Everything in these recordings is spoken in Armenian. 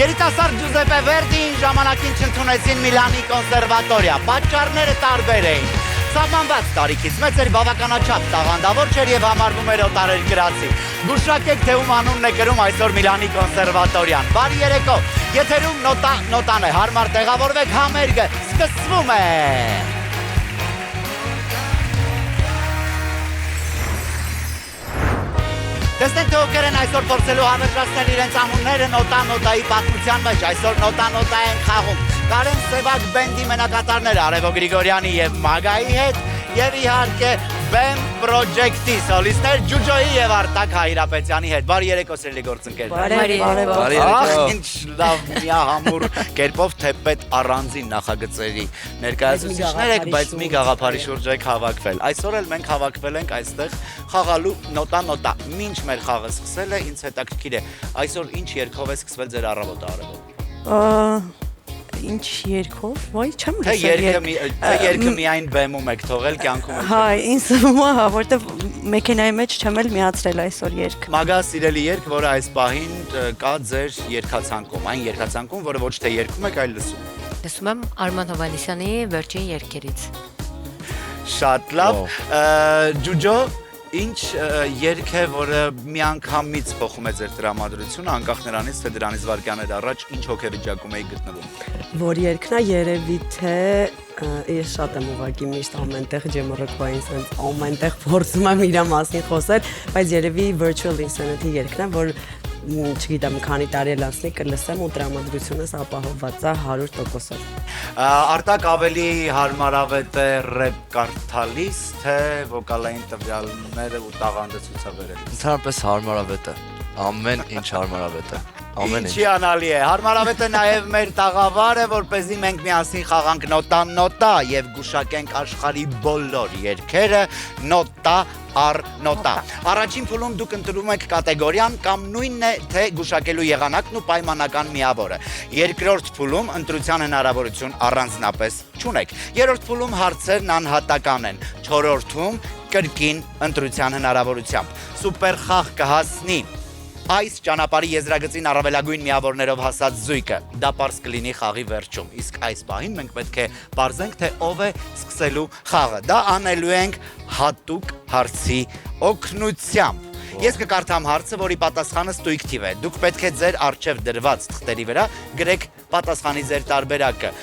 Երիտասարդ Ջուզեպե Վերդին ժամանակին չընդունեցին Միլանի կոնսերվատորիա, պատճառները տարբեր էին։ Սահմանված տարիքից մեծ էր, բավականաչափ տաղանդավոր չէր եւ համարվում էր օտարերկրացի։ Գուշակեք, թե ում անունն է կրում այսօր Միլանի կոնսերվատորիան։ Բարի երեկո։ Եթերում նոտան է, հարմար տեղավորվեք, համերգը սկսվում է։ Տեսնենք, թե ովքեր են այսօր փորձելու համերժացնել իրենց անունները նոտայի պատմության մեջ, այսօր նոտա են խաղում։ Կարեն Սևակ բենդի մենակատարները Արևո Գրիգորյանի եւ Մագայի հետ եւ իհարկե Bem Project-ի սոլիստներ Ջուջոյի եւ Արտակ Հայրապետյանի հետ։ Բարի երեկո սիրելի գործընկերներ։ Բարի երեկո։ Ինչ լավ միահամուռ կերպով թեպետ առանձին նախագծերի ներկայացուցիչներ եք, բայց մի գաղափարի շուրջ եք հավաքվել։ Այսօր էլ մենք հավաքվել ենք այստեղ խաղալու նոտա։ Մինչ մեր խաղը սկսել է, ինձ հետաքրքիր է, այսօր ինչ երգով է սկսվել ձեր առավոտը Արևո։ Ինչ երկով, ոյ չեմ լսել երկը միայն բեմում եք թողել, կյանքում եք։ Հա, ինձ մահա, որտեվ մեքենայի մեջ չեմ էլ միացրել այսօր երգ։ Մագա սիրելի երգ, որը այս պահին կա ձեր երգացանկում, այն երգացանկում, որը ոչ թե երգում եք, այլ լսում։ Լսում եմ Արման Հովհաննիսյանի վերջին երգերից։ Շատ լավ։ Ջուջո, ինչ երգ է, որը միանգամից փոխում է ձեր տրամադրությունը, անկախ նրանից, թե դրանից վայրկյաներ առաջ ինչ հոգեվիճակում եք գտնվում։ Որ երգն է երևի թե ես շատ եմ ուղղակի միշտ ամենտեղ ջեմռոքային sense ամենտեղ փորձում եմ իր մասին խոսել, բայց երևի virtual insanity երգն է, որ չգիտեմ, քանի տարի էլ ասնի կլսեմ ու տրամադրությունս ապահովված է 100%-ով։ Արտակ ավելի հարմարավետ է ռեփ կարդալիս, թե վոկալային տվյալները ու տաղանդը ցուցաբերելիս։ Ընդհանրապես հարմարավետ է։ Ամեն ինչ հարմարավետ է։ Ինչի անալի է։ Հարմարավետ է նաև մեր տաղավարը, որպեսզի մենք միասին խաղանք նոտա եւ գուշակենք աշխարհի բոլոր երգերը նոտա առ նոտա։ Առաջին փուլում դուք ընտրում եք կատեգորիան կամ նույնն է թե գուշակելու եղանակն ու պայմանական միավորը։ Երկրորդ փուլում ընտրության հնարավորություն առանձնապես չունեք։ Երրորդ փուլում հարցերն անհատական են։ Չորրորդում կրկին ընտրության հնարավորությամբ։ Սուպեր խաղ կհասնի այս ճանապարհի եզրագծին առավելագույն միավորներով հասած զույգը, դա պարզ կլինի խաղի վերջում, իսկ այս պահին մենք պետք է պարզենք, թե ով է սկսելու խաղը, դա անելու ենք հատուկ հարցի օգնությամբ։ Ես կկարդամ հարցը, որի պատասխանը ստույգ թիվ է, դուք պետք է ձեր առջև դրված թղթերի վրա գրեք պատասխանի ձեր տարբերակը,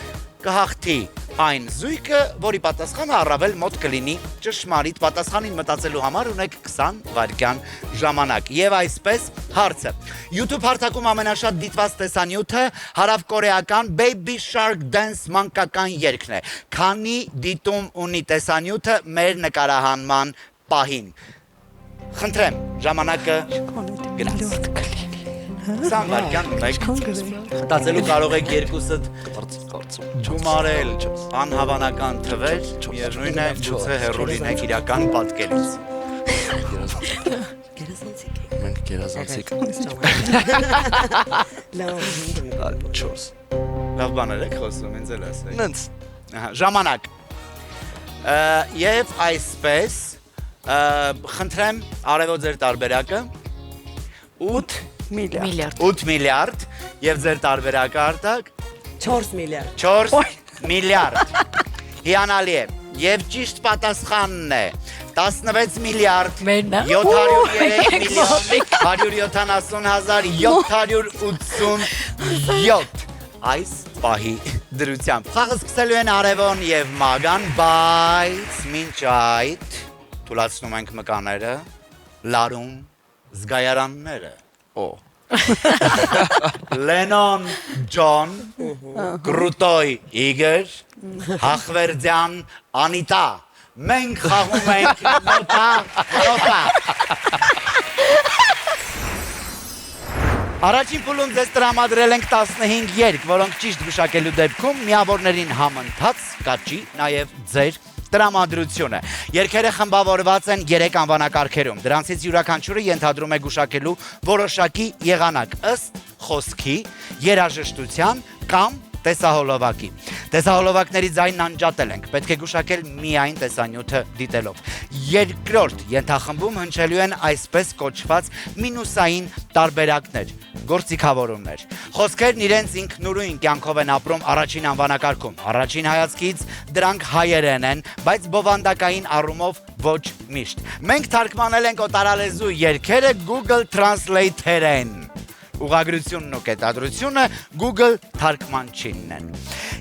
կհաղթի այն զույգը, որի պատասխանը առավել մոտ կլինի ճշմարիտ պատասխանին մտածելու համար ունեք 20 վայրկյան ժամանակ։ Եվ այսպես հարցը։ YouTube հարթակում ամենաշատ դիտված տեսանյութը հարավկորեական Baby Shark Dance մանկական երգն է։ Քանի դիտում ունի տեսանյութը մեր նկարահանման պահին։ Խնդրեմ, ժամանակը գնաց։ 20 վայրկյան ունեք։ Մտածելու կարող եք երկուսդ գումարել անհավանական թվեր, միևնույն է գուցե հեռու լինեք իրական պատկերից։ Մենք գերազանցիկ։ Լավ բաներ եք խոսում, ինձ էլ ասեք։ Նենց։ Ժամանակ։ Եվ այսպես, խնդրեմ Արևո ձեր տարբերակը 8 միլիարդ։ 8 միլիարդ եւ ձեր տարբերակը Արտակ 4 միլիարդ։ 4 միլիարդ։ Հիանալի է։ Եվ ճիշտ պատասխանն է 16 միլիարդ 703 միլիոն 170,787 այս պահի դրությամբ։ Խաղը սկսելու են Արևոն եւ Մագան, բայց մինչ այդ թույլատրում ենք մկաները, լարում զգայարանները։ Լենոն Ջոն, Կրուտոյ Իգոր, Հախվերդյան Անիտա։ Մենք խաղում ենք նոտա։ Առաջին փուլում ձեզ տրամադրել ենք 15 երգ, որոնք ճիշտ գուշակելու դեպքում միավորներին համընթաց կաճի նաև ձեր տրամադրությունը։ Երգերը խմբավորված են 3 անվանակարգերում։ Դրանցից յուրաքանչյուրը ենթադրում է գուշակելու որոշակի եղանակ ըստ խոսքի, երաժշտության կամ տեսահոլովակի։ Տեսահոլովակների ձայնն անջատել ենք, պետք է գուշակել միայն տեսանյութը դիտելով։ Երկրորդ ենթախմբում հնչելու են այսպես կոչված մինուսային տարբերակներ, գործիքավորումներ։ Խոսքերն իրենց ինքնուրույն կյանքով են ապրում առաջին անվանակարգում։ Առաջին հայացքից դրանք հայերեն են, բայց բովանդակային առումով ոչ միշտ։ Մենք թարգմանել ենք օտարալեզու երգերը Google Translate-երեն։ Ուղղագրությունն ու կետադրությունը Google թարգմանչինն են։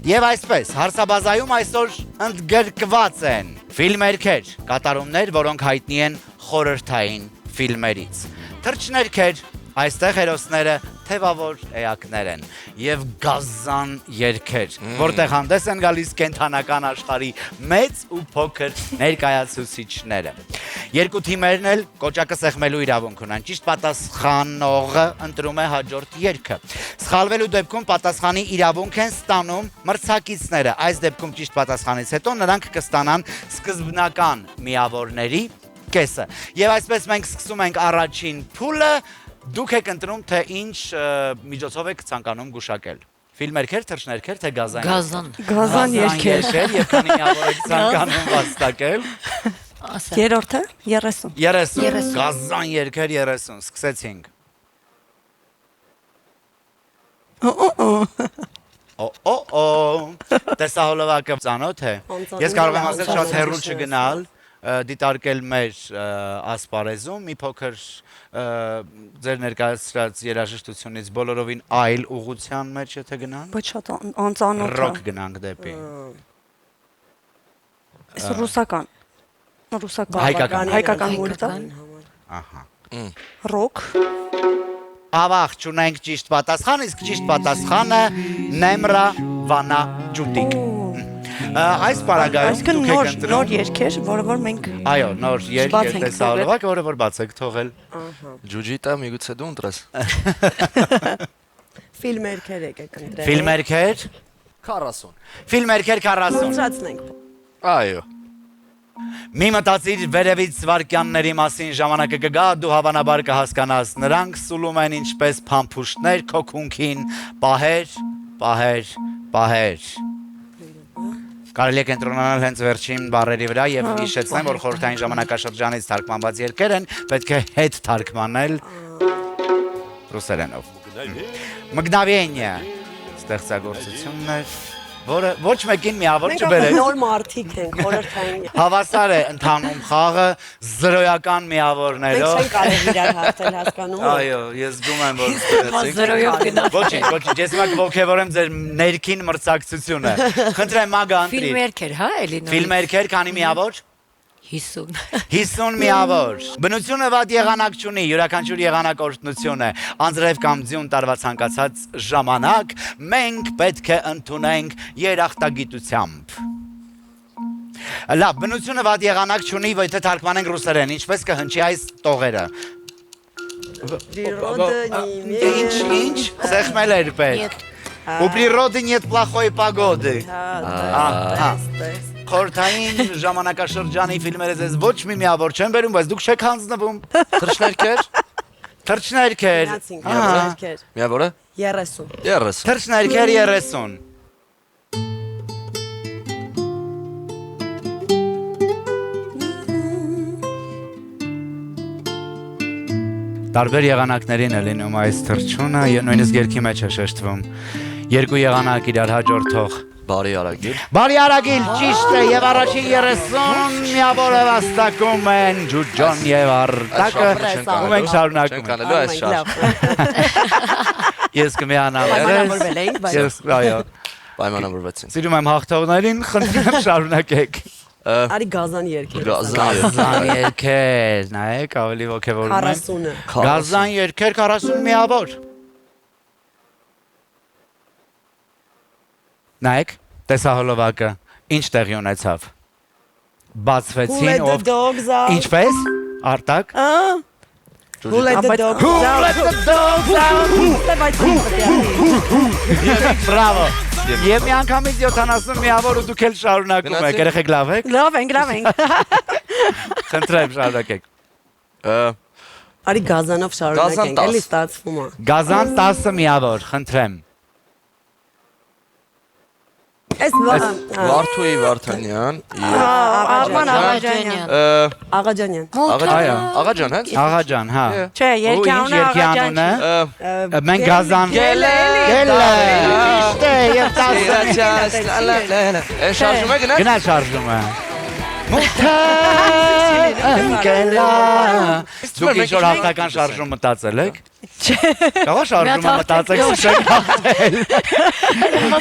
Եվ այսպես, հարցաբազայում այսօր ընդգրկված են ֆիլմերգեր, կատարումներ, որոնք հայտնի են խորհրդային ֆիլմերից։ Թռչներգեր, այստեղ հերոսները թևավոր էակներ են եւ գազան երգեր, որտեղ հանդես են գալիս կենթանական աշխարհի մեծ ու փոքր ներկայացուցիչները։ Երկու թիմերն էլ կոճակը սեղմելու իրավունք ունեն։ Ճիշտ պատասխանողը ընտրում է հաջորդ երգը։ Սխալվելու դեպքում պատասխանի իրավունք են ստանում մրցակիցները։ Այս դեպքում ճիշտ պատասխանից հետո նրանք կստանան սկզբնական միավորների կեսը։ Եվ այսպես մենք սկսում ենք առաջին փուլը։ Դուք եք ընտրում, թե ինչ միջոցով եք ցանկանում գուշակել։ Ֆիլմերգեր, թռչներգեր, թե գազան։ Գազան երգեր։ Եվ քանի միավոր եք ցանկանում վաստակել։ Երրորդը 30։ 30։ Գազան երգեր 30։ Սկսեցինք։ Տեսահոլովակը ծանոթ է։ Ես կարող եմ ասել շատ հեռու չգնալ, դիտարկել մեր ասպարեզում մի փոքր ձեր ներկայացրած երաժշտությունից բոլորովին այլ ուղղության մեջ եթե գնան։ Ոչ շատ անծանոթ է։ Ռոք գնանք դեպի։ Այս ռուսական հայկական մուլտը։ Ահա։ Ռոք։ Ավաղ չունենք ճիշտ պատասխան, իսկ ճիշտ պատասխանը Նեմրա Վանա Ջուտիկ։ Այս պարագայում դուք եք ընտրում նոր երգեր, որը որ մենք այո, նոր երգ տեսահոլովակ, որը որ բաց եք թողել։ Ջուջիտա միգուցե դու ընտրես։ Ֆիլմերգեր եք ընտրել։ Ֆիլմերգեր 40։ Ֆիլմերգեր 40։ Բարձրացնենք։ Այո։ Մի մտածիր վերևից վարքյանների մասին ժամանակը կգա, դու հավանաբար կհասկանաս, նրանք սուլում են ինչպես փամփուշտներ քո քունքին, պահեր։ Կարելի է կենտրոնանալ հենց վերջին բառերի վրա եւ հիշեցնեմ, որ խորհրդային ժամանակաշրջանից թարգմանված երգեր են, պետք է հետ թարգմանել ռուսերենով։ Մգնավենիա ստեղծագործություններ, որը ոչ մեկին միավոր Մենք չբերեց։ նոր մարդիկ ենք, խորհրդային։ Հավասար է ընթանում խաղը զրոյական միավորներով։ Մենք չենք կարող իրար հաղթել, հասկանում եք։ Այո, ես զգում եմ, որ Զրոյով գնա։ Ոչինչ, ես մակ ողջևորեմ ձեր ներքին մրցակցությունը։ Խնդրեմ մագա ընտրի։ Ֆիլմերգեր, հա, էլի նոր։ Ֆիլմերգեր քանի միավոր։ 50։ 50 միավոր։ Բնությունը վատ եղանակ չունի, յուրաքանչյուր եղանակ օրհնություն է։ Անձրև կամ ձյուն տարվա ցանկացած ժամանակ մենք պետք է ընդունենք երախտագիտությամբ։ Լավ, բնությունը վատ եղանակ չունի, եթե թարգմանենք ռուսերեն, ինչպես կհնչի այս տողերը։ Ինչ, սեղմել էր պետք։ У природы нет плохой погоды։ Խորհրդային ժամանակաշրջանի ֆիլմերը ձեզ ոչ մի միավոր չեն բերում, բայց դուք չեք հանձնվում։ Թռչներգեր։ Թռչներգեր։ Միավորը։ 30։ 30։ Թռչներգեր 30։ Տարբեր եղանակներին է լինում այս թռչունը, նույնիսկ երգի մեջ է շեշտվում։ Երկու եղանակ իրար հաջորդող։ Բարի արագիլ։ Բարի արագիլ, ճիշտ է, եւ առաջին 30 միավորը վաստակում են Ջուջոն եւ Արտակը, ու մենք շարունակում ենք։ Անելու այս շարժ։ Ես կմիանամ Պայմանավորվել էինք, բայց Ես, այո, Պայմանավորվեցին։ սիրում եմ հաղթողներին, խնդրում եմ շարունակեք։ արի գազան երգեր։ Գազան երգեր, նայեք, ավելի ոգևորում եմ։ 40-ը։ Գազան երգեր 40 միավոր։ Նայեք, տեսահոլովակը ինչ տեղի ունեցավ։ Բացվեցին ով Ինչպես? Արտակ։ Who let the dogs Who out? let the dogs out? Բրավո։ Եվ մի անգամից 70 միավոր ու դուք էլ շարունակում եք, երեխեք լավ եք։ Լավ ենք։ Խնդրեմ շարունակեք։ Արի գազանով շարունակենք, էլի ստացվում է։ Գազան 10 միավոր, խնդրեմ։ Էս Վարդուի Վարդանյան։ Արման Աղաջանյան։ Աղաջանյան։ Աղաջան, հենց։ Աղաջան, հա։ Չէ, երկյանունը Աղաջան չի։ Մենք գազան։ Գելը։ Ճիշտ է, եւ 10 Է շարժում է գնա։ Գնա շարժում է։ Մութա ընկելա։ Դուք ինչ-որ հաղթական շարժում մտածել եք։ Կաղա շարժումը մտածեք շենք հաղթել։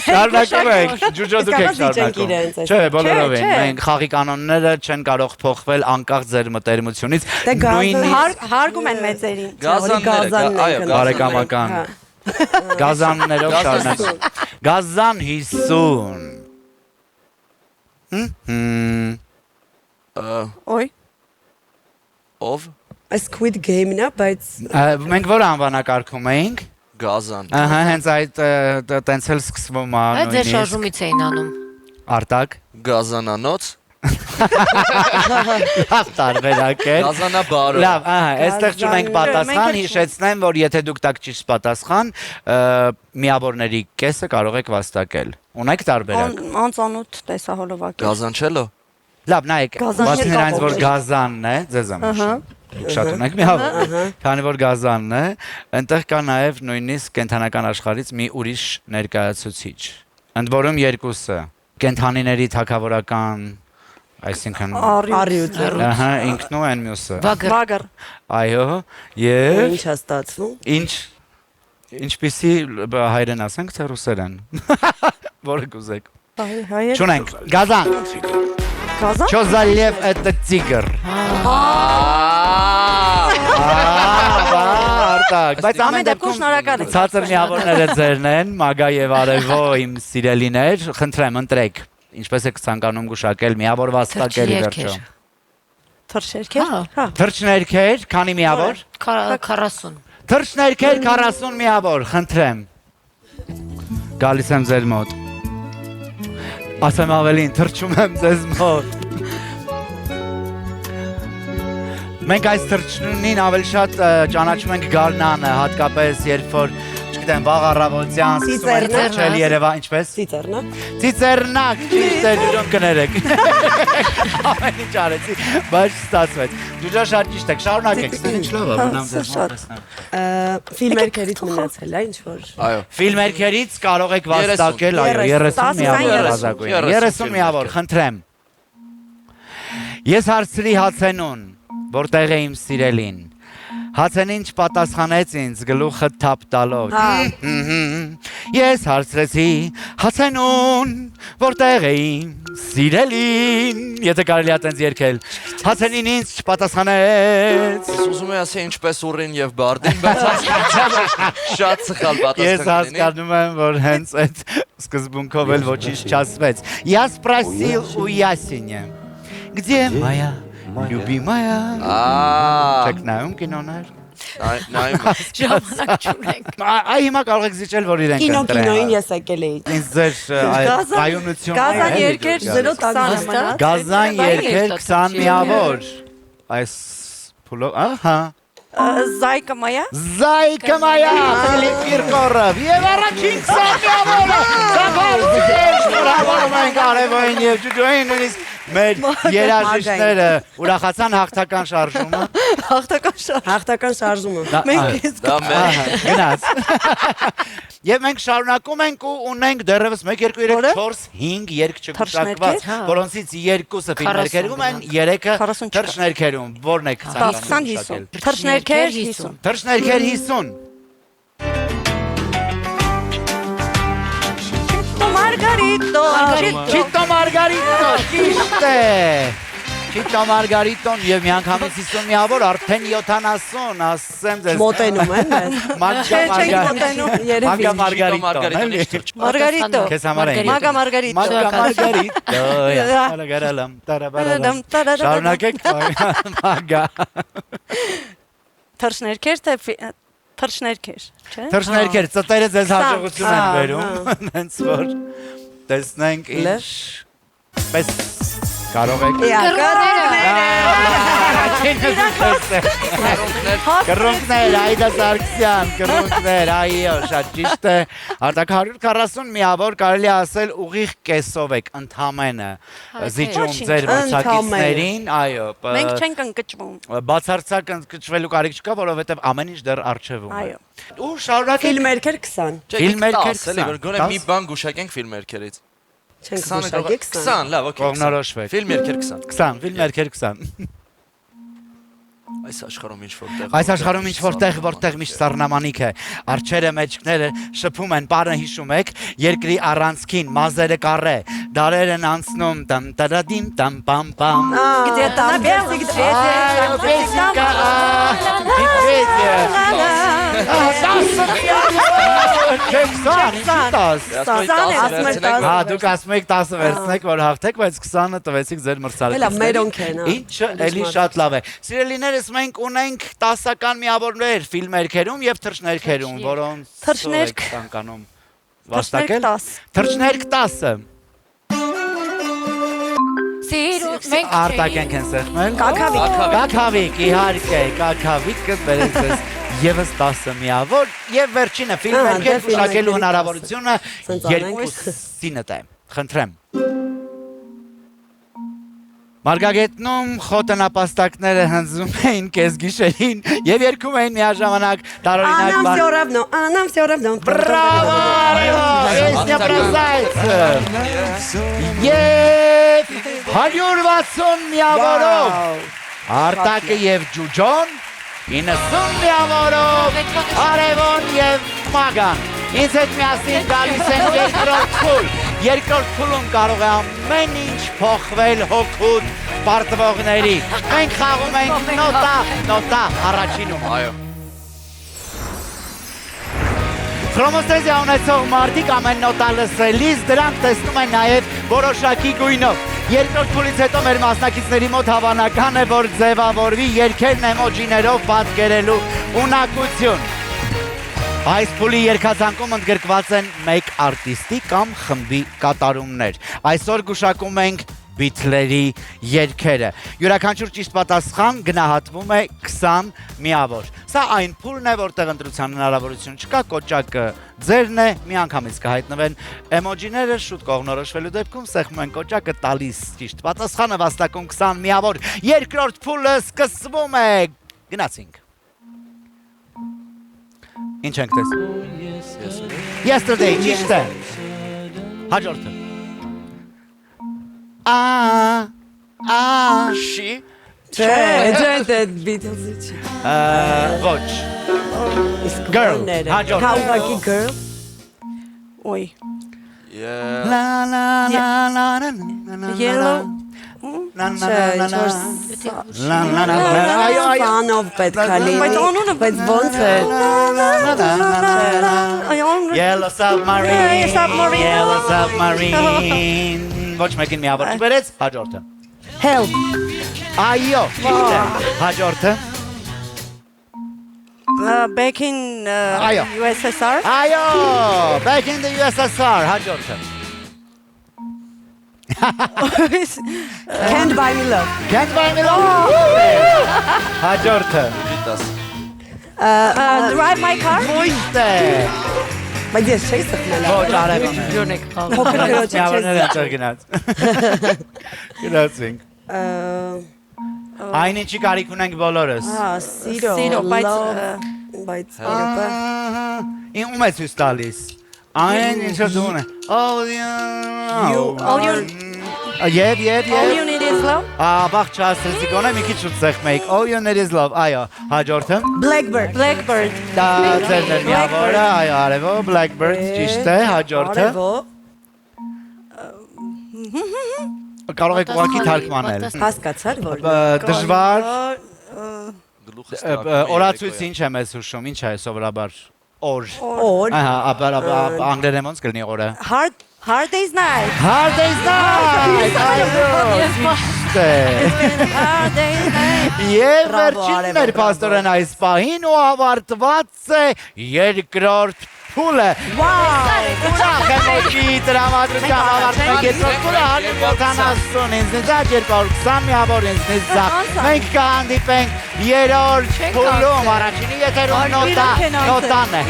Շարունակում ենք, ջուջո դուք եք շարունակում։ Չէ, բոլորովին, մենք խաղի կանոնները չեն կարող փոխվել անկախ ձեր մտերմությունից։ Հարգում են մեծերին։ Բարեկամական։ Գազաններով շարունակում։ Գազան 50։ Ոյ։ Ով։ Squid Game-ն է, բայց Մենք որ անվանակարգում էինք։ Գազան։ Ահա, հենց այդ տենց էլ սկսվում է Այդ ձեր շարժումից էին անում։ Արտակ։ Գազանանոց։ Լավ տարբերակ է։ Գազանաբարը։ Լավ, ահա, այստեղ չունենք պատասխան, հիշեցնեմ, որ եթե դուք տակ ճիշտ պատասխան, միավորների կեսը կարող եք վաստակել։ Ունեք տարբերակ։ Անծանոթ տեսահոլովակ։ Գազանչելո։ Լավ, նայեք, բացի նրանից, որ գազանն է, ձեզ եմ ուշում։ Շատ ունեք միավոր։ Քանի որ գազանն է, այնտեղ կա նաև նույնիսկ կենթանական աշխարհից մի ուրիշ ներկայացուցիչ։ Ընդ որում երկուսը կենթանիների թագավորական, այսինքն առյուծը։ ահա, ինքն ու այն մյուսը։ Վագր։ Այո, եւ Ինչ է ստացվում։ ինչպիսի հայերեն ասենք, թե ռուսերեն։ Որը կուզեք։ Հայեր։ Չունենք, գազան։ Գազան։ Что за лев это тигр։ Արտակ, բայց ամեն դեպքում շնորհակալ եմ։ ցածր միավորները ձերն են, Մագա եւ Արևո իմ սիրելիներ, խնդրեմ ընտրեք, ինչպես եք ցանկանում գուշակել, միավոր վաստակել վերջո։ Թռչերքեր։ Հա։ Թռչներքեր, քանի միավոր։ 40։ Թռչներքեր 40 միավոր, խնդրեմ։ Գալիս եմ ձեր մոտ։ Ասեմ ավելին, թռչում եմ ձեզ մոտ։ Մենք այս թռչնին ավելի շատ ճանաչում ենք գարնանը, հատկապես երբ որ, չգիտեմ, վաղ առավոտյան սկսում են թռչել Երևան, ինչպես։ Ծիծեռնա։ Ծիծեռնակ, ճիշտ է, ջուջոն կներեք։ Ամեն ինչ արեցի, բայց ստացվեց։ Ջուջո շատ ճիշտ եք, շարունակեք, ինչ լավ է, բնամ ձեզ մոտ տեսնեմ։ Ֆիլմերքերից մնացել է, ինչ որ։ Այո։ Ֆիլմերքերից կարող եք վաստակել, այո, 30 միավոր բազակույն։ 30 միավոր, խնդրեմ։ Ես հարցրի Հացենուն, որտեղ է իմ սիրելին։ Հացենին չպատասխանեց ինձ գլուխը թափ տալով։ Ես հարցրեցի Հացենուն, որտեղ է իմ սիրելին։ Եթե կարելի է տենց երգել։ Հացենին ինձ չպատասխանեց։ Ուզում եմ ասել ինչպես Ուռին եւ Բարդին, բայց շատ սխալ պատասխան։ Ես հասկանում եմ, որ հենց այդ սկզբունքով էլ ոչինչ չասվեց։ Я спросил у Ясеня, где моя любимая։ Չեք նայում կինոներ։ Նայում։ Ժամանակ չունենք։ Այ հիմա կարող եք զիջել, որ իրենք Կինոյին ես եկել էի։ Ինձ ձեր կայունությունը։ Գազան երկեր 0-10 մնաց։ Գազան երկեր 20 միավոր։ Այս փուլով, ահա։ Զայկը մայա։ Զայկը մայա, Ֆիլիպ Կիրկորով եւ առաջին 20 միավորը։ Զավարցիչ, բրավո մենք Արևոյին եւ Ջուջոյին նույնիսկ մեր երաժիշտները ուրախացան հաղթական շարժումը։ Հաղթական շարժումը։ Մենք Դա մեր Գնաց։ Եվ մենք շարունակում ենք ու ունենք դեռևս 1 2 3 4 5 երգ չգուշակված, որոնցից 2-ը ֆիլմերքերում են, 3-ը թռչներքերում։ Որն եք ցանկանում գուշակել։ Թռչներքեր 50։ Թռչներքեր 50։ Չիտո Մարգարիտո, ճիշտ է։ Չիտո Մարգարիտոն եւ միանգամից 50 միավոր արդեն 70, ասեմ ձեզ։ Մոտենում են մեզ։ Մագա Մարգարիտոն։ Մարգարիտո։ Քեզ համար է։ Մագա Մարգարիտո։ Մագա Մարգարիտո։ Ալագարալամ, տարաբարալամ։ Շարունակեք Մագա։ Թռչներքեր թե թռչներքեր, չէ՞։ Թռչներքեր, ծտերը ձեզ հաջողություն են բերում, հենց որ տեսնենք ինչ պես Կարող եք Կռունկներ, Այդա Սարգսյան, կռունկներ, այո, շատ ճիշտ է։ Արտակ 140 միավոր կարելի ասել ուղիղ կեսով եք ընդամենը զիջում ձեր մրցակիցներին, այո։ Մենք չենք ընկճվում։ Բացարձակ ընկճվելու կարիք չկա, որովհետև ամեն ինչ դեռ առջևում է։ Այո։ Ու շարունակեք Ֆիլմերքեր 20։ Ֆիլմերքեր Գոնե մի բան գուշակենք ֆիլմերքերից։ Չենք գուշակի 20, լավ, օքեյ։ կողմնորոշվեք։ Ֆիլմերքեր 20։ 20, ֆիլմերքեր 20։ Այս աշխարհում ինչ որտեղ։ Այս աշխարհում ինչ որտեղ միշտ սառնամանիք է։ Արջերը մեջքները շփում են, բառը հիշում եք, երկրի առանցքին, մազերը կառե, դարերն անցնում, տամ տարադիմ, տամ պամ պամ։ Где там белый цвет? Песенка, Հա, դուք ասում եք 10 վերցնեք, որ հաղթեք, բայց 20-ը տվեցիք ձեր մրցանակիցներին։ Հելա, մերոնք են, հա։ Ինչը էլի շատ լավ է։ Սիրելիներս, մենք ունենք 10-ական միավորներ ֆիլմերքերում եւ թռչներքերում, որոնց Թռչներք։ ցանկանում Վաստակել 10։ Թռչներք 10-ը։ Սիրուն մենք Արտակ ենք են սեղմել։ Կաքավիկ։ Կաքավիկ, իհարկե, կաքավիկը բերեց ձեզ եւս 10 միավոր եւ վերջինը ֆիլմերքեր գուշակելու հնարավորությունը երկուսինդ է։ Խնդրեմ։ Մարգագետնում խոտնապաստակները հնձում էին կեսգիշերին եւ երգում էին միաժամանակ տարօրինակ բան։ Անամ всё равно։ Բրավո! Песня бросается. Եվ 160 միավորով Արտակը եւ Ջուջոն 90 միավորով Արևոն եւ Մագան ինձ հետ միասին գալիս են երկրորդ փուլ։ Երկրորդ փուլում կարող է ամեն ինչ փոխվել հոգուտ պարտվողների։ Մենք խաղում ենք նոտա առաջինում։ Այո։ Հռոմոստեզիա ունեցող մարդիկ ամեն նոտա լսելիս դրանք տեսնում են նաև որոշակի գույնով։ Երկրորդ փուլից հետո մեր մասնակիցների մոտ հավանական է, որ ձևավորվի երգերն էմոջիներով պատկերելու ունակություն։ Այս փուլի երգացանկում ընդգրկված են մեկ արտիստի կամ խմբի կատարումներ։ Այսօր գուշակում ենք Բիթլերի երգերը։ Յուրաքանչյուր ճիշտ պատասխան գնահատվում է 20 միավոր։ Սա այն փուլն է, որտեղ ընտրության հնարավորություն չկա, կոճակը ձերն է, միանգամից կհայտնվեն էմոջիները, շուտ կողմնորոշվելու դեպքում սեղմում են կոճակը, տալիս ճիշտ պատասխանը, վաստակում 20 միավոր։ Երկրորդ փուլը սկսվում է։ Գնացինք։ Ինչ ենք տեսնում։ Yesterday, ճիշտ է։ Հաջորդը։ Շի։ Չէ, Beatles-ի չի։ Ոչ։ Girl, հաջորդ։ Հաղորդակի girl։ Ոյ։ Yeah. La la la la la la. Yellow. Սանով պետք է լինի, Բայց անունը բայց ոնց է։ Yellow submarine. Submarine. Yellow submarine. Ոչ մեկին միավոր չբերեց, հաջորդը։ Help։ Այո, ճիշտ է։ Հաջորդը։ Back in Այո։ USSR. Այո, back in the USSR, հաջորդը։ Can't buy me love։ Can't buy me love։ Հաջորդը։ Գիտաս։ Drive my car. Մույստ է։ Բայց ես չի սխմել։ Ոչ, արևոն է։ ջուրնեք խաղ։ Փոքր գրոջ Միավորներ են ծր գնաց։ Գնացինք։ Այն ինչի կարիք ունենք բոլորս։ Սիրո, բայց իրոք Ում է ցույց տալիս։ Այն ինչը դու ունես։ all you need is love. Աբախ չասեցի գոնե մի քիչ շուտ սեղմեիք։ All you need is love։ Այո, հաջորդը։ Blackbird։ Դա ձերն է միավորը, այո, արևո, Blackbird, ճիշտ է, հաջորդը։ Կարող եք ուղղակի թարգմանել։ Հասկացար որ Դժվար Գլուխս օրացույց ինչ է մեզ հուշում, ինչ է սովորաբար օր։ օր Ահա, անգլերեն ոնց կլինի օրը։ Hard day's night. Hard day's night։ Hard day's night. Եվ վերջինն էր պաստորեն այս պահին ու ավարտված է երկրորդ փուլը։ Ուրախ եմ ոչի տրամադրության ավարտում ենք երկրորդ փուլը 170 ինձնից ձախ 220 միավոր ինձնից ձախ մենք կհանդիպենք երրորդ փուլում առաջինի եթերում նոտան է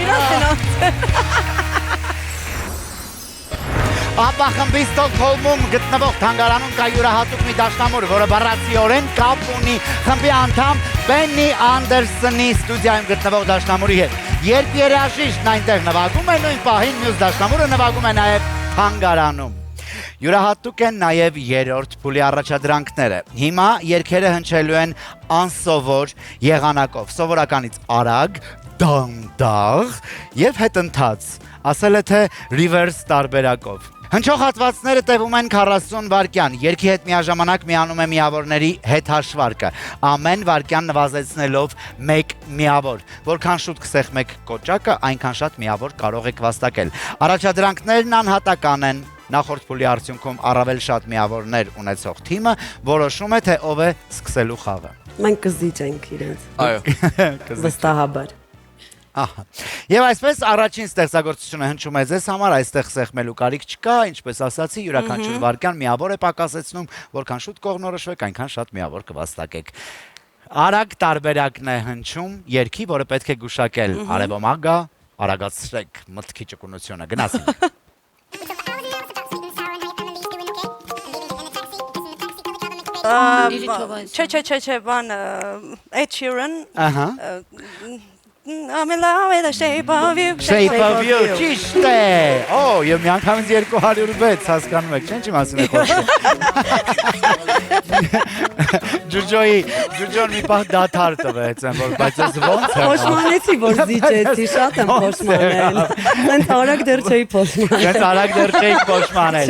Ապա խմբի Ստոկհոլմում գտնվող թանգարանում կա յուրահատուկ մի դաշնամուր, որը բառացիորեն կապ ունի խմբի անդամ Բեննի Անդերսոնի ստուդիայում գտնվող դաշնամուրի հետ։ Երբ երաժիշտն այնտեղ նվագում է, նույն պահին մյուս դաշնամուրը նվագում է նաև թանգարանում։ Յուրահատուկ են նաև երրորդ փուլի առաջադրանքները։ Հիմա երգերը հնչելու են անսովոր եղանակով, սովորականից արագ, դանդաղ եւ հետընթաց, ասել է թե reverse տարբերակով։ Հնչող հատվածները տևում են 40 վայրկյան, երգի հետ միաժամանակ միանում է միավորների հետ հաշվարկը, ամեն վայրկյան նվազեցնելով 1 միավոր, որքան շուտ կսեղմեք կոճակը, այնքան շատ միավոր կարող եք վաստակել։ Առաջադրանքներն անհատական են, նախորդ փուլի արդյունքում առավել շատ միավորներ ունեցող թիմը որոշում է, թե ով է սկսելու խաղը։ Մենք կզիջենք իրենց։ Այո։ Վստահաբար։ Ահա։ Եվ այսպես առաջին ստեղծագործությունը հնչում է ձեզ համար, այստեղ սեղմելու կարիք չկա, ինչպես ասացի, յուրաքանչյուր վայրկյան միավոր է պակասեցնում, որքան շուտ կողնորոշվեք, այնքան շատ միավոր կվաստակեք։ Արագ տարբերակն է հնչում երգի, որը պետք է գուշակել արևոմագա, արագացրեք մտքի ճկունությունը, գնացինք։ Չէ, բան Ed Sheeran Ահա։ I'm in love with the shape of you. Shape of you, ճիշտ է։ Օ, եւ միանգամից 206 հասկանում եք, չէ՞ ինչի մասին է խոսքը։ Ջուջոն մի պահ դաթար տվեց, որ բայց ես ո՞նց եմ։ Փոշմանեցի, որ զիջեցի, շատ եմ փոշմանել։ Սենց արագ դեռ չէի փոշմանել։ Սենց արագ դեռ չէի փոշմանել։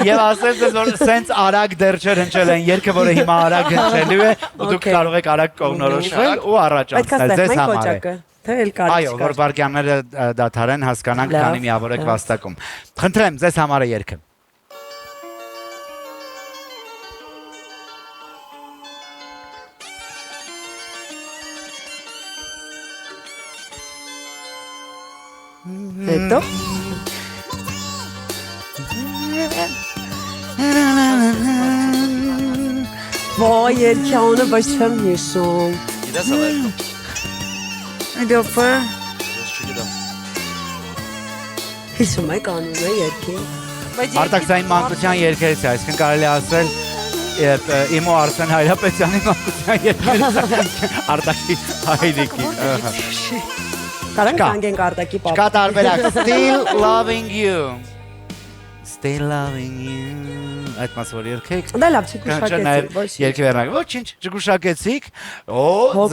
Եվ ասես որ սենց արագ դեռ չէր հնչել այն երգը, որը հիմա արագ հնչելու է, ու դուք կարող եք արագ կողնորոշվել ու առաջ անցնել ձեզ համար։ Թե էլ կարիք չկա։ Այո, որ վայրկյանները դադարեն, հասկանանք, քանի միավոր եք վաստակում։ Խնդրեմ, ձեզ համար է երգը։ Հետո Ոյ, երգյանը բայց չեմ հիշում։ Գիտես ավերքում։ Դոպը Հիշում եք անունը երգի։ Արտաքսային մանկության երգերից է, այսինքն կարելի ասել իմ ու Արսեն Հայրապետյանի մանկության երգերից Արտակի հայրիկի։ Կարանք անգենք Արտակի պապա։ Չկա տարբերակ, Still loving you։ Still loving you։ Այդ մասը որ երգեք։ Դա լավ չգուշակեցիք, ոչ։ Երգի վերնակ, ոչինչ, չգուշակեցիք։ Օ,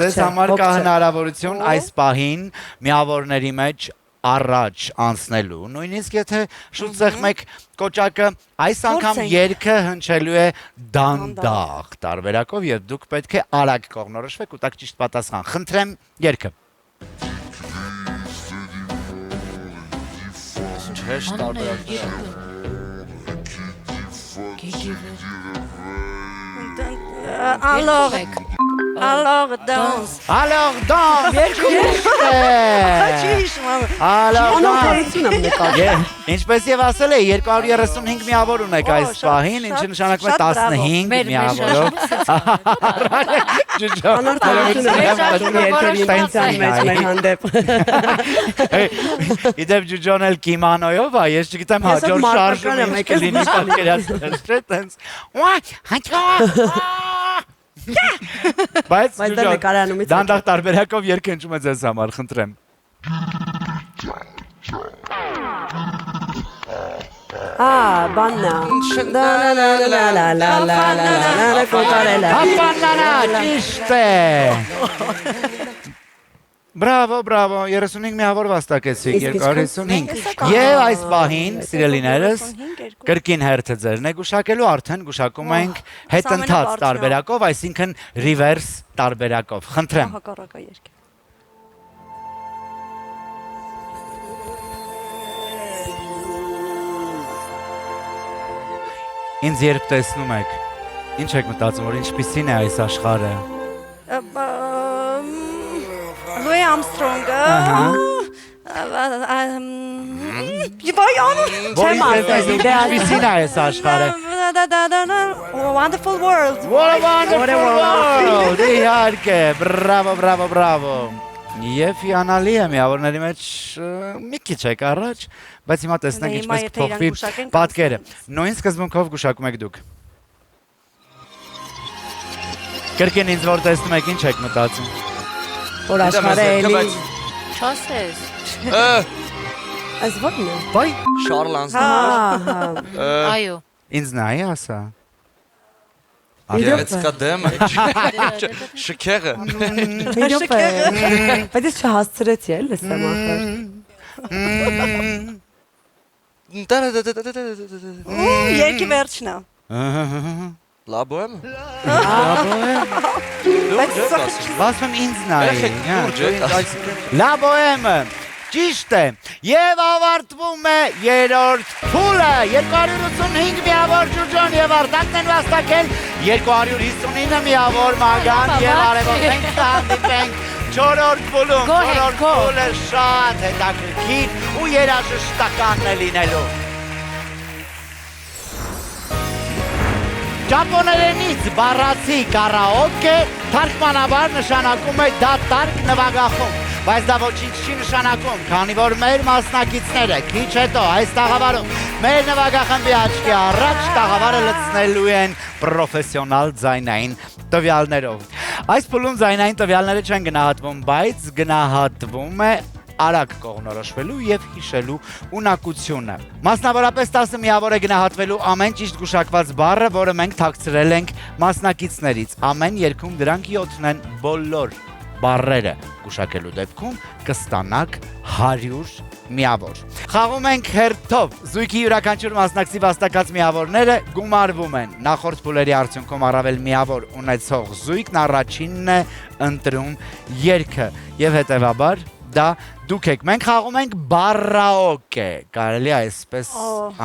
ձեզ համար կա հնարավորություն այս պահին միավորների մեջ առաջ անցնելու։ Նույնիսկ եթե շուտ սեղմեք կոճակը, այս անգամ երգը հնչելու է դանդաղ տարբերակով եւ դուք պետք է արագ կողնորոշվեք ու տակ ճիշտ պատասխան։ Խնդրեմ երգը։ Հեշտ տարբերակ։ Alors danse. Alors danse, ճիշտ է։ Alors danse։ Անոթերություն եմ նկատել։ Ինչպես եւ ասել է 235 միավոր ունեք այս պահին, ինչը նշանակում է 15 միավորով։ Անոթերություն եմ նկատում երգերի ինտենսիան մեջ մեր հանդեպ։ Իդեպ Ջուջոն էլ կիմանոյով է, ես չգիտեմ հաջորդ շարժում ինչ կլինի պատկերացնել, չէ՞ տենց։ Բայց նկարանումից դանդաղ տարբերակով երգ հնչում է ձեզ համար, խնդրեմ։ Բաննա։ Կոկարելա։ Հապաննանա, ճիշտ է։ Բրավո, 35 միավոր վաստակեցիք, 255։ Եվ այս պահին, սիրելիներս, կրկին հերթը ձերն է գուշակելու, արդեն գուշակում ենք հետընթաց տարբերակով, այսինքն reverse տարբերակով։ Խնդրեմ։ Հակառակը երգ։ Ինձ երբ տեսնում եք, ինչ եք մտածում, որ ինչպիսին է այս աշխարհը։ Louis Armstrong-ը։ Վայ անու։ Չեմ ասել, դե Ինչի՞ն է այս աշխարհը։ Wonderful world։ What a wonderful world. Իհարկե, բրավո։ Եվ հիանալի է միավորների մեջ մի քիչ եք առաջ, բայց հիմա տեսնենք ինչպես կփոխվի պատկերը։ Նույն սկզբունքով գուշակում եք դուք։ Կրկին ինձ որ տեսնում եք ինչ եք մտածում։ որ աշխարհը էլի Չասես։ այս ո՞րն է։ Բայ Շարլանս։ Այո։ ինձ նայ ասա։ Գեղեցկա դեմը։ Շքեղը։ Իրոք է։ Բայց ես չհասցրեցի էլ լսեմ ախր։ Երկի վերջն է։ Լաբոեմ։ Բասում ինձ նայ։ Եղեք լուրջ եք։ Լա բոեմը ճիշտ է եւ ավարտվում է երրորդ փուլը 285 միավոր ջուրջան եւ արտակն են վաստակել 259 միավոր մագան եւ արևոտ հանդիպենք չորրորդ փուլում չորրորդ փուլը շատ հետաքրքիր ու երաժշտականն է լինելու Ճապոներենից բառացի կարաոկե թարգմանաբար նշանակում է դատարկ նվագախումբ Բայց դա ոչինչ չի նշանակում, քանի որ մեր մասնակիցները քիչ հետո այս տաղավարում մեր նվագախմբի աչքի առաջ տաղավարը լցնելու են պրոֆեսիոնալ ձայնային տվյալներով։ Այս փուլում ձայնային տվյալները չեն գնահատվում, բայց գնահատվում է արագ կողմնորոշվելու եւ հիշելու ունակությունը։ Մասնավորապես 10 միավոր է գնահատվելու ամեն ճիշտ գուշակված բառը, որը մենք թաքցրել ենք մասնակիցներից։ Ամեն երգում դրանք 7-ն են բոլոր բառերը գուշակելու դեպքում կստանաք 100 միավոր։ Խաղում ենք հերթով։ Զույգի յուրաքանչյուր մասնակցի վաստակած միավորները գումարվում են։ Նախորդ փուլերի արդյունքում առավել միավոր ունեցող զույգն առաջինն է ընտրում երգը եւ հետեւաբար դա դուք եք։ Մենք խաղում ենք բառաոկե։ Կարելի է այսպես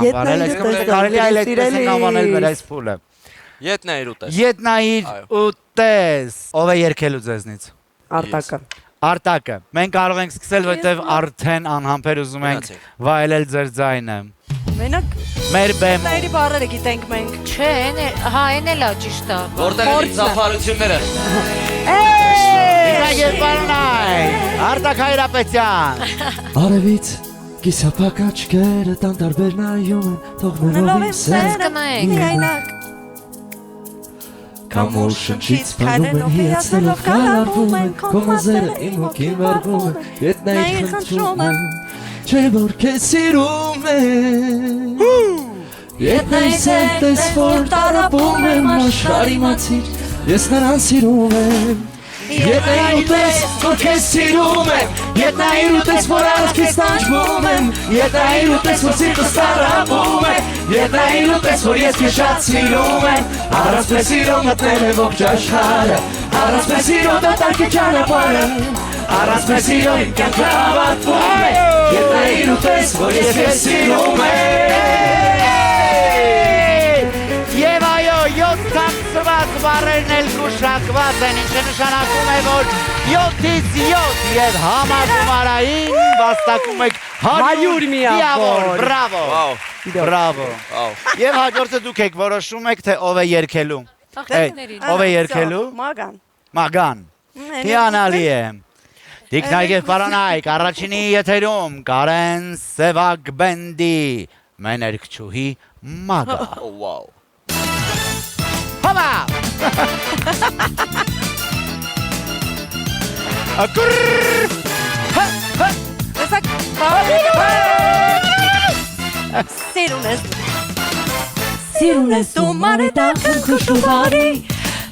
անվանել, կարելի է այլպես անվանել մեր այս փուլը։ Ետնայր ուտես։ Ետնայիր ուտես։ Ով է երգելու ձեզնից։ Արտակը։ Մենք կարող ենք սկսել, որտեվ արդեն անհամբեր ուզում ենք վայելել ձեր ձայնը։ Մենակ Մեր բեմ։ Մերի բառերը գիտենք մենք։ Չէ, հա, այն էլ է ճիշտ է։ Որտեղ են ծափարությունները։ Դիգեր պարոնայ։ Արտակ Հայրապետյան։ Արևից կիսապակ աչքերը տան տարբեր նայում են թողնելով իմ սեր Կնայենք։ Կամոր շնչից պարում են հիացնելով կալարվում են Քո մազերը իմ հոգին վարվում են Ետնայր խնդրում են Չէ որ քեզ սիրում են Ետնայր սերտես որ տարապում եմ աշխարհի մացիր Ես նրան սիրում եմ Ետնայր ուտես որ քեզ սիրում եմ Ետնայր ուտես որ արածքից տանջվում եմ Ետնայր ուտես որ սիրտս տարապում եմ Ետնայր ուտես որ ես քեզ շատ սիրում եմ Առանց սիրո մտնել է ողջ աշխարհը Առանց սիրո դատարկ է ճանապարհը Առանց սիրո իմ կյանքը ավարտվում է Ետնայր ուտես որ ես քեզ սիրում եմ Եվ այո, 7 ցանցված բառերն էլ գուշակված են, ինչը նշանակում է, որ 7-ից 7 եւ համագումարային վաստակում եք 100 միավոր։ Բրավո։ Բրավո։ Եվ հաջորդը դուք եք որոշում եք, թե ով է երգելու։ Ով է երգելու։ Մագան։ Հիանալի է։ Դիգնայգև պարանայք, առաջինի եթերում Կարեն Սևակ բենդի մեներկչուհի մագա։ Վաու։ Հոմա։ Սիրուն ես դու մանետախն քուշուվարի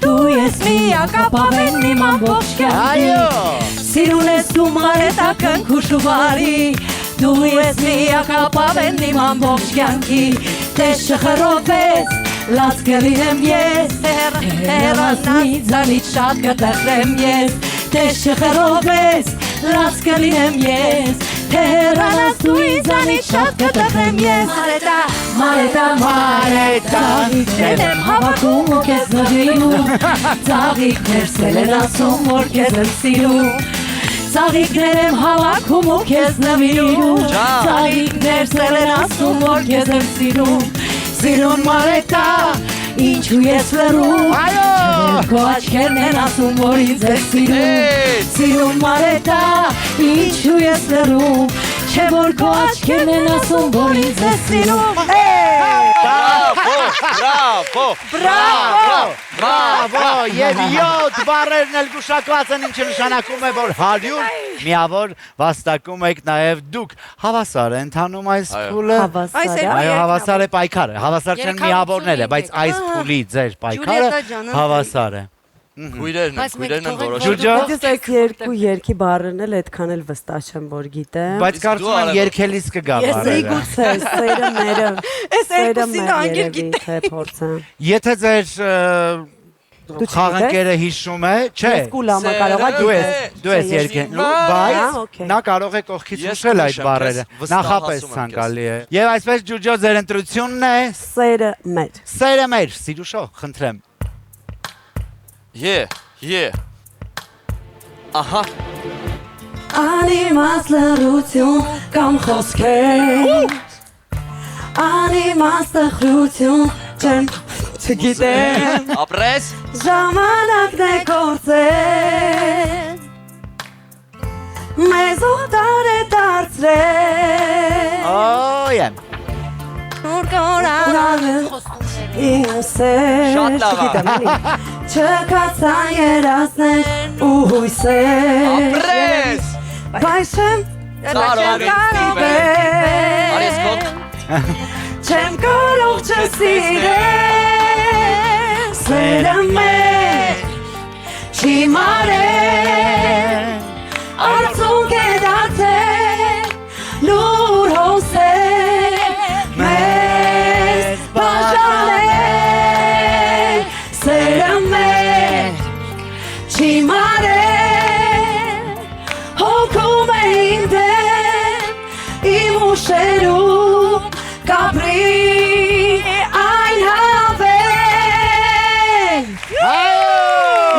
Դու ես միակ ապավեն իմ ամբողջ կյանքի Սիրուն ես դու մանետախն քուշուվարի Դու ես միակ ապավեն իմ ամբողջ կյանքի Տես չխրովես Լաց կլինեմ ես, հեռանցնի ձանից շատ կտեղրեմ ես Տես չխրովես, լաց կլինեմ ես Հեռանաց դու ինձանից շատ կտեղրեմ ես Մարետա, մարետա, մարետա Ձեր եմ հավաքում ու կեզ նժինում Ձաղիքներ սել են ասում, որ կեզ եմ սիրում Ծաղիկներ եմ հավաքում ու քեզ նվիրում Ծաղիկներ սել են ասում որ քեզ եմ սիրում Սիրուն մարետա ինչու ես լռում Քո աչքերն են ասում որ ինձ ես սիրում Սիրուն մարետա ինչու ես լռում Չէ որ քո աչքերն են ասում որ ինձ ես սիրում Բրավո, եւ 7 բառերն էլ գուշակված են, ինչը նշանակում է, որ 100 միավոր վաստակում եք նաեւ դուք։ Հավասար է ընթանում այս փուլը։ Այո, հավասար է պայքարը։ Հավասար չեն միավորները, բայց այս փուլի ձեր պայքարը հավասար է։ Քույրերն են որոշ։ Բայց այս երկու երկի բառերն էլ այդքան էլ վստահ չեմ որ գիտեմ։ Բայց կարծում եմ երկելիս կգա բառերը։ Ես իգուցե սերը մերը։ Այս երկուսին անգիր գիտեմ։ Թե փորձեմ։ Եթե ձեր խաղանկերը հիշում է, չէ։ Ես կուլամա կարողա Դու ես երկել, բայց նա կարող է կողքից հիշել այդ բառերը։ Նախապես ցանկալի է։ Եվ այսպես ջուջո ձեր ընտրությունն է սերը մեր։ Սերը մեր, Սիրուշո, խնդրեմ։ Ահա Անիմաց լռություն կամ խոսքեր Անիմաց տխրություն չեմ չգիտեմ Ապրես Ժամանակն է կործել Մեզ օտար է դարձրել Օյեմ Որ կորանը Ինս է Շատ լավ Չկացան երազներ ու հույսեր Ապրես Բայց Կարող է Արես կոտ Չեմ կարող չսիրել Սերը մեր չի մարել Արցունք է դարձել լուր հոսել Մեզ բաժանել Սերը մեր չի մարել Հոգում է իմ դեմ իմ ուշերում Կապրի այն հավել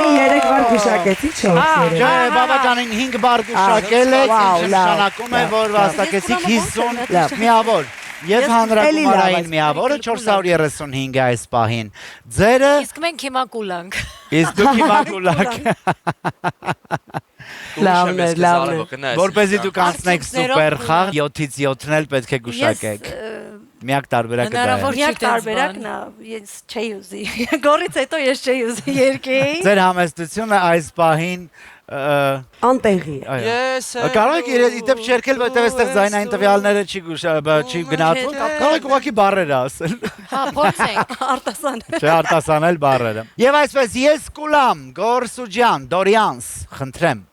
Երեք բար գուշակեցի չորսերը Չէ, բավականին 5 բառ գուշակել եք, ինչը նշանակում է, որ վաստակեցիք 50 միավոր Եվ հանրակումարային միավորը 435 է այս պահին Ձերը Իսկ մենք հիմա կուլանք Իսկ դուք հիմա կուլակ Լավն է Որպեսզի դուք անցնեք սուպեր խաղ 7-ից 7-ն էլ պետք է գուշակեք Միակ տարբերակը դա է Միակ տարբերակն է, ես չէի ուզի Գորից հետո ես չէի ուզի երկեի Ձեր համեստությունը այս պահին Անտեղի է Կարող եք իդեպ չերքել, որտեղ այստեղ ձայնային տվյալները չի գնահատվում Կարող եք ուղղակի բառերը ասել Հա, փորձենք Արտասան Չէ, արտասանել բառերը Եվ այսպես ես կուլամ, Գորսուջյան, Դորյանս, խնդրեմ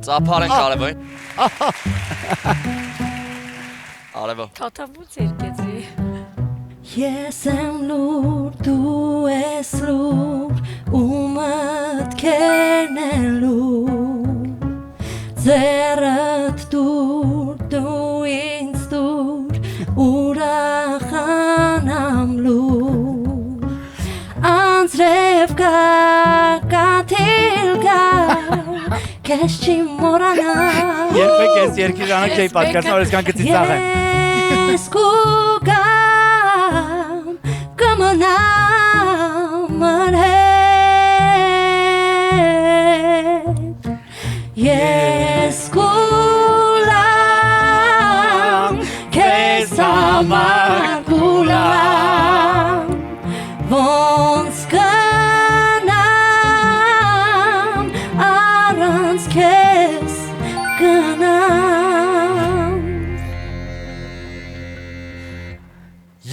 Ծափար ենք արևոյ Արևո Թաթավուց երկեցի Ես եմ լուր, դու ես լուր, ու մտքերն են լուր Ձեռդ դուր, դու ինձ դուր, ուրախանամ լուր Անձրև կա, կաթիլ կա, քեզ չի մորանա Երբեք ես երկի ժամանակ չէի պատկերացնում, որ այսքան գծի ծաղեմ Ես կուգամ, կմնամ մար հետ Ես կուլամ, քեզ համար կուլամ Ոնց կնամ, առանց քեզ կնամ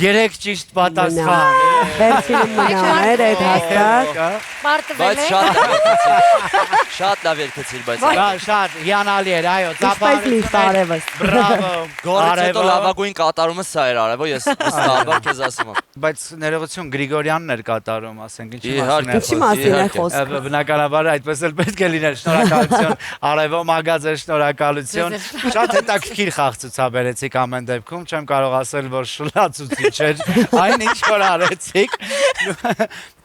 Երեք ճիշտ պատասխան Վերջինում մնամեր այդ հաստատ Մարտվել է Շատ լավ երկեցիր բայց Շատ հիանալի էր, այո, Ինչպես միշտ արևս Բրավո Գորից հետո լավագույն կատարումը սա էր արևո ես վստահաբար քեզ ասում եմ Բայց ներողություն Գրիգորյանն էր կատարում, ասենք, ինչի Ինչի մասին է խոսքը Բնականաբար այդպես էլ պետք է լիներ, շնորհակալություն Արևո մագազը շնորհակալություն Շատ հետաքրքիր խաղ ցուցաբերեցիք ամեն դեպքում, չեմ կարող ասել, որ շլացուցիչ էր այն ինչ որ արեցիք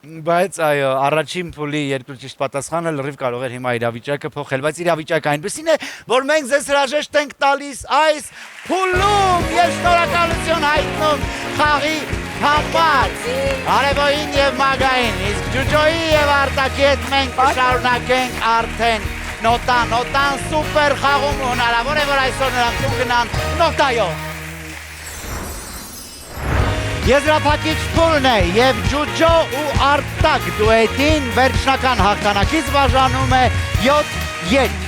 Բայց այո, առաջին փուլի երկու ճիշտ պատասխանը լրիվ կարող էր հիմա իրավիճակը փոխել, բայց իրավիճակը այնպեսին է, որ մենք ձեզ հրաժեշտ ենք տալիս այս փուլում եւ շնորհակալություն հայտնում խաղի համար Արևոյին եւ Մագային, իսկ Ջուջոյի եւ Արտակի հետ մենք կշարունակենք արդեն նոտան սուպեր խաղում հնարավոր է, որ այսօր նրանք տուն գնան նոտայով։ Եզրափակիչ փուլն է եւ Ջուջո ու Արտակ դուետին վերջնական հաղթանակից բաժանում է 7 երգ։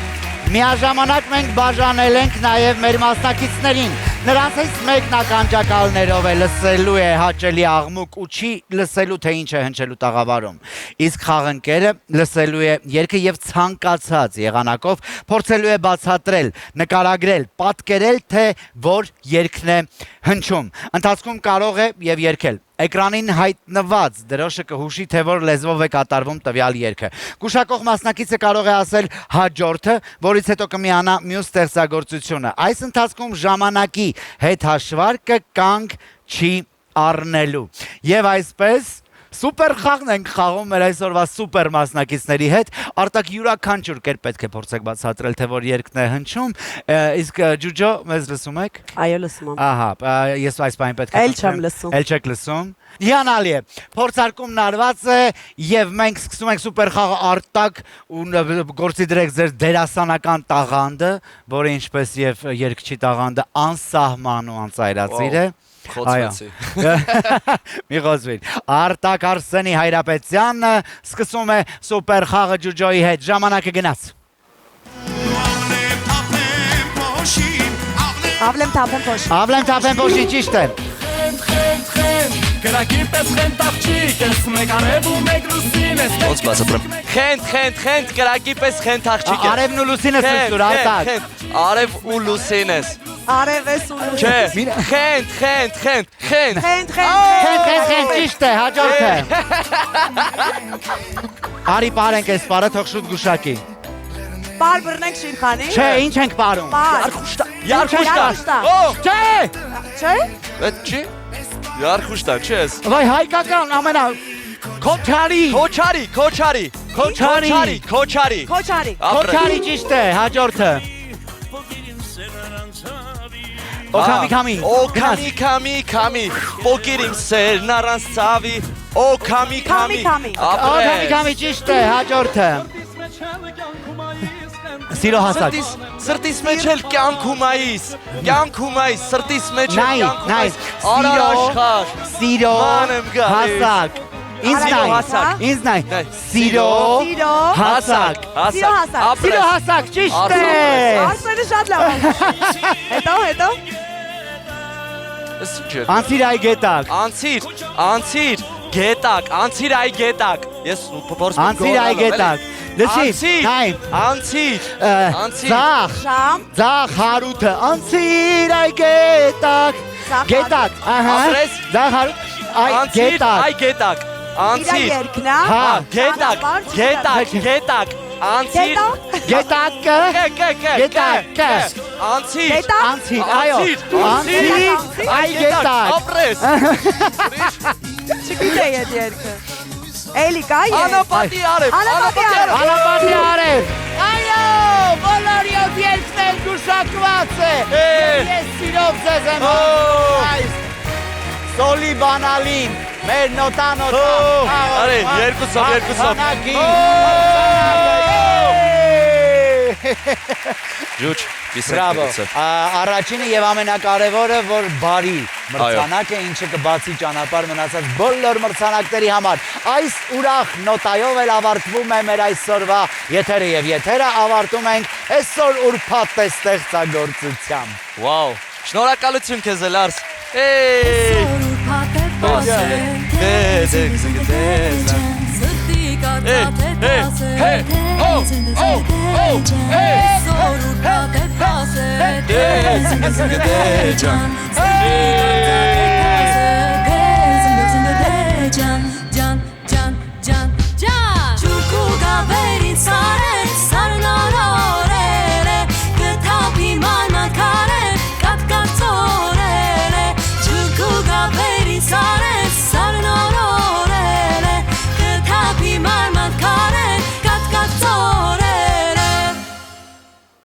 Միաժամանակ մենք բաժանել ենք նաև մեր մասնակիցներին։ Նրանցից մեկն ականջակալներով է լսելու է հաճելի աղմուկ ու չի լսելու թե ինչ է հնչելու տաղավարում։ Իսկ խաղընկերը լսելու է երգը եւ ցանկացած եղանակով փորձելու է բացատրել, նկարագրել, պատկերել թե որ երգն է հնչում։ Ընթացքում կարող է եւ երգել։ Էկրանին հայտնված դրոշը կհուշի, թե որ լեզվով է կատարվում տվյալ երգը։ Գուշակող մասնակիցը կարող է ասել հաջորդը, որից հետո կմիանա մյուս ստեղծագործությունը։ Այս ընթացքում ժամանակի հետ հաշվարկը կանգ չի առնելու։ Եվ այսպես սուպեր խաղն ենք խաղում մեր այսօրվա սուպեր մասնակիցների հետ։ Արտակ յուրաքանչյուր կերպ պետք է փորձեք բացատրել, թե որ երգն է հնչում, իսկ Ջուջո մեզ լսում եք։ Այո, լսում եմ։ Ահա, ես այս բանը պետք է Էլ չեմ լսում։ Էլ չեք լսում։ Հիանալի է։ Փորձարկումն արված է եւ մենք սկսում ենք սուպեր խաղը Արտակ ու գործի դրեք ձեր դերասանական տաղանդը, որը ինչպես եւ երգչի տաղանդը անսահման ու անծայրածիր է։ Խոցվեցի։ Մի խոսվիր։ Արտակ Արսենի Հայրապետյանը սկսում է սուպեր խաղը Ջուջոյի հետ։ Ժամանակը գնաց։ Ավլեմ թափեմ փոշի ճիշտ է։ Կրակի պես խենթ աղջիկ ես, մեկ արև ու մեկ լուսին ես։ Ոնց բացատրեմ։ Խենթ, կրակի պես խենթ աղջիկ ես։ Արևն ու լուսինը սուր Արտակ։ Արև ու լուսին ես։ Արև ես ու լուսին։ Չէ, խենթ։ Խենթ ճիշտ է, հաջորդը։ Արի պարենք այս պարը, թող շուտ գուշակի։ Պար բռնենք Շիրխանի։ Չէ, ինչ ենք պարում։ Yarkuşta։ Չէ։ Չէ։ Այդ չի։ Yarkuşta, չես։ Վայ հայկական ամենա Քոչարի Քոչարի ճիշտ է, հաջորդը։ Օքամի, փոքր իմ սերն առանց ցավի, օքամի, Օքամի ճիշտ է, հաջորդը։ Սիրո հասակ։ Սրտիս մեջ էլ կյանքում այս, սրտիս մեջ էլ կյանքում Նայ, Արար աշխար, Սիրո մանեմ գալիս։ հասակ։ Ինձ նայ, Սիրո հասակ։ Սիրո հասակ, ճիշտ է։ Արսենը շատ լավ է։ Հետո Անցիր այ գետակ։ Անցիր այ գետակ։ Ես փորձում եմ Անցիր այ գետակ։ Լսի, նայ, Անցիր։ Ձախ հարութը, անցիր այ գետակ։ Գետակ, ահա։ Ձախ հարութ, այ գետակ։ Անցիր։ երկնա։ Հա, Գետակ, անցիր։ Գետակը, գետակը։ Անցիր, այո, անցիր այ գետակ։ ապրես։ Չգիտեի այդ երկը։ Էլի կա երկ։ Անապատի արև։ Անապատի արև։ Այո, բոլոր յոթ երկներ գուշակված է։ Ես սիրով ձեզ եմ այս Սոլի բանալին, մեր նոտա։ Արի, երկուսով։ Ջուջ, Բրավո։ Առաջինը եւ ամենակարևորը, որ բարի մրցանակ է, ինչը կբացի ճանապարհ մնացած բոլոր մրցանակների համար։ Այս ուրախ նոտայով էլ ավարտվում է մեր այսօրվա եթերը եւ եթերը ավարտում ենք այսօր ուրբաթ ստեղծագործությամբ։ Վաու, շնորհակալություն քեզ Լարս։ Hey!